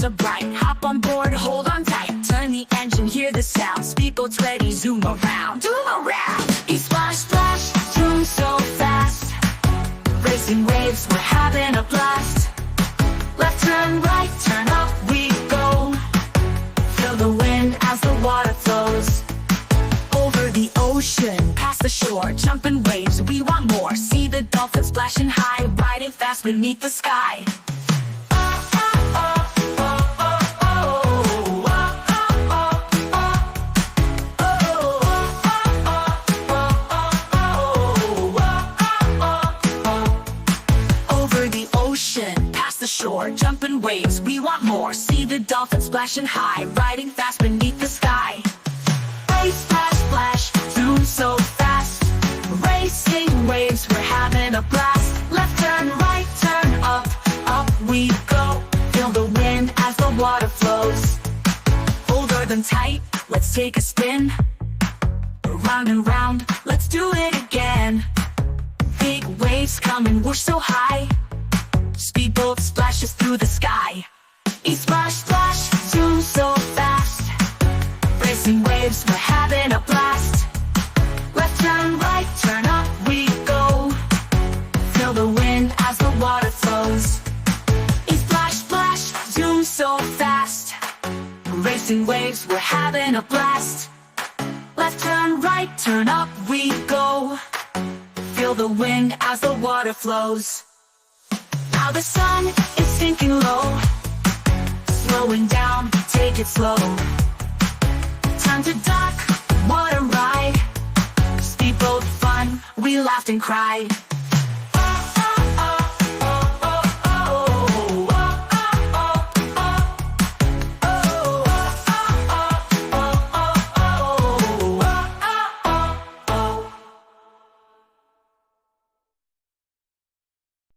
are bright. Hop on board, hold on tight. Turn the engine, hear the sound. Speedboat's ready, zoom around. Zoom around. Splash, splash, zoom so fast. Racing waves, we're having a blast. Left turn, right turn, up we go. Feel the wind as the water flows. Over the ocean, past the shore, jumping waves, we want more. See the dolphins splashing high, riding fast beneath the sky. Over the ocean, past the shore, jumping waves, we want more. See the dolphins splashing high, riding fast beneath the sky. Splash, splash, zoom so fast. Racing waves, we're having a blast. Left turn, right turn, up, up we go. Feel the wind as the water flows. Hold them tight, let's take a spin. Round and round, let's do it again. Big waves coming, we're so high. Speedboat splashes through the sky. Splash, splash, zoom so fast. Racing waves, we're having a blast. Left turn, right turn, up we go. Feel the wind as the water flows. Splash, splash, zoom so fast. Racing waves, we're having a blast. Left turn, right turn, up we go. Feel the wind as the water flows. Now the sun is sinking low. Slowing down, take it slow. Time to dock, what a ride. Speedboat fun, we laughed and cried.